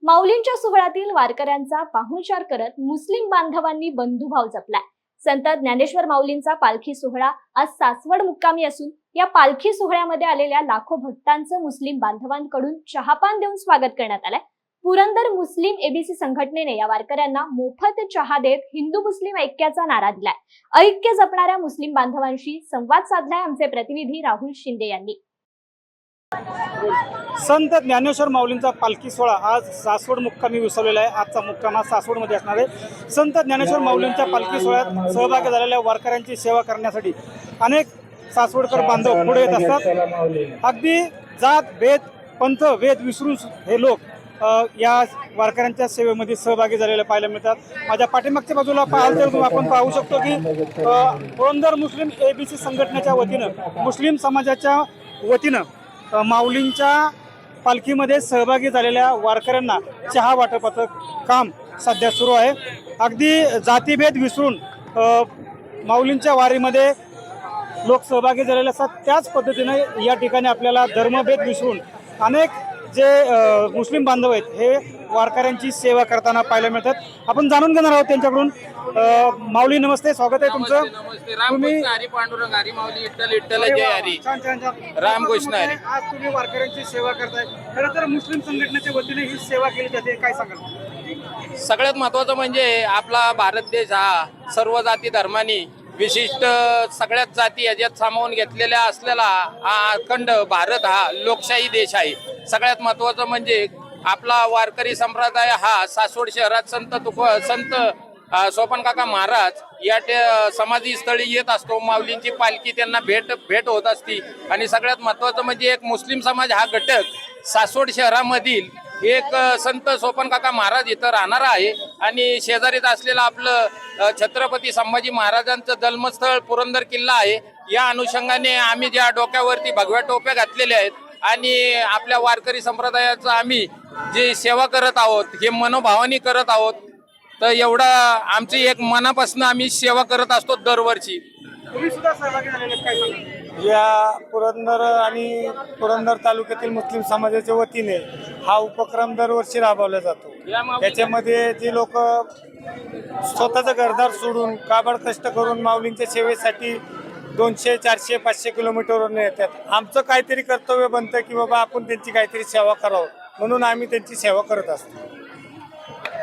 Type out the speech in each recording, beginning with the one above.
माऊलींच्या सोहळ्यातील वारकऱ्यांचा पाहुणचार करत मुस्लिम बांधवांनी बंधुभाव जपलाय। संत ज्ञानेश्वर माऊलींचा पालखी सोहळा आज सासवड मुक्कामी असून या पालखी सोहळ्यामध्ये आलेल्या लाखो भक्तांचं मुस्लिम बांधवांकडून चहापान देऊन स्वागत करण्यात आलंय। पुरंदर मुस्लिम एबीसी संघटनेने या वारकऱ्यांना मोफत चहा देत हिंदू मुस्लिम ऐक्याचा नारा दिलाय। ऐक्य जपणाऱ्या मुस्लिम बांधवांशी संवाद साधलाय आमचे प्रतिनिधी राहुल शिंदे यांनी। संत ज्ञानेश्वर माऊलींचा पालखी सोहळा आज सासवड मुक्कामी विसवलेला आहे। आजचा मुक्काम हा सासवडमध्ये असणार आहे। संत ज्ञानेश्वर माऊलींच्या पालखी सोहळ्यात सहभागी झालेल्या वारकऱ्यांची सेवा करण्यासाठी अनेक सासवडकर बांधव पुढे येत असतात। अगदी जात भेद पंथ वेद विसरून हे लोक या वारकऱ्यांच्या सेवेमध्ये सहभागी झालेले पाहायला मिळतात। माझ्या पाठीमागच्या बाजूला पाहाल तर आपण पाहू शकतो की पुरंदर मुस्लिम एबीसी संघटनेच्या वतीनं मुस्लिम समाजाच्या वतीनं माऊलींच्या पालखीमध्ये सहभागी झालेल्या वारकऱ्यांना चहा वाटपाचं काम सध्या सुरू आहे। अगदी जातीभेद विसरून माऊलींच्या वारीमध्ये लोक सहभागी झालेले असतात। त्याच पद्धतीने या ठिकाणी आपल्याला धर्मभेद विसरून अनेक जे मुस्लिम बांधव आहेत हे वारकऱ्यांची सेवा करताना पाहायला मिळतात। आपण जाणून घेणार आहोत त्यांच्याकडून। माऊली नमस्ते, स्वागत आहे तुमचं। तुम्ही हरी पांडुरंग हरी माऊली विठ्ठल विठ्ठल जय हरी राम कृष्ण हरी। आज तुम्ही वारकऱ्यांची सेवा करताय, खरं तर मुस्लिम संघटनेच्या वतीने ही सेवा केली जाते, काय सांगाल? सगळ्यात महत्त्वाचं म्हणजे आपला भारत देश हा सर्व जाती धर्मांनी विशिष्ट सगळ्याच जाती याच्यात सामावून घेतलेल्या असलेला हा अखंड भारत हा लोकशाही देश आहे। सगळ्यात महत्त्वाचं म्हणजे आपला वारकरी संप्रदाय हा सासवड शहरात संत सोपन काका महाराज या समाधी स्थळी येत असतो। माऊलींची पालखी त्यांना भेट होत असती। आणि सगळ्यात महत्त्वाचं म्हणजे एक मुस्लिम समाज हा घटक सासवड शहरामधील एक संत सोपन काका महाराज इथं राहणार आहे। आणि शेजारीत असलेलं आपलं छत्रपती संभाजी महाराजांचं जन्मस्थळ पुरंदर किल्ला आहे। या अनुषंगाने आम्ही ज्या डोक्यावरती भगव्या टोप्या घातलेल्या आहेत आणि आपल्या वारकरी संप्रदायाचं आम्ही जी सेवा करत आहोत हे मनोभावाने करत आहोत। तर एवढा आमची एक मनापासून आम्ही सेवा करत असतो दरवर्षी। तुम्ही सुद्धा सहभागी झालेले, काय सांगाल? या पुरंदर तालुक्यातील मुस्लिम समाजाच्या वतीने हा उपक्रम दरवर्षी राबवला जातो। त्याच्यामध्ये जे लोक स्वतःचं घरदार सोडून काबाड कष्ट करून माऊलींच्या सेवेसाठी 200, 400, 500 किलोमीटरवरून येतात। आमचं काहीतरी कर्तव्य बनतं की बाबा आपण त्यांची काहीतरी सेवा करावं, म्हणून आम्ही त्यांची सेवा करत असतो।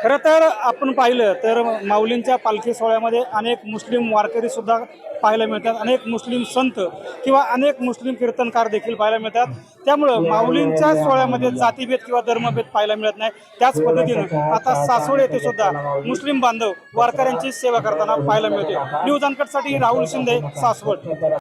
खरं तर आपण पाहिलं तर माऊलींच्या पालखी सोहळ्यामध्ये अनेक मुस्लिम वारकरी सुद्धा पाहायला मिळतात, अनेक मुस्लिम संत किंवा अनेक मुस्लिम कीर्तनकार देखील पाहायला मिळतात। त्यामुळं माऊलींच्या सोहळ्यामध्ये जातीभेद किंवा धर्मभेद पाहायला मिळत नाही। त्याच पद्धतीनं आता सासवड येथे सुद्धा मुस्लिम बांधव वारकऱ्यांची सेवा करताना पाहायला मिळते। न्यूज अनकटसाठी राहुल शिंदे, सासवड।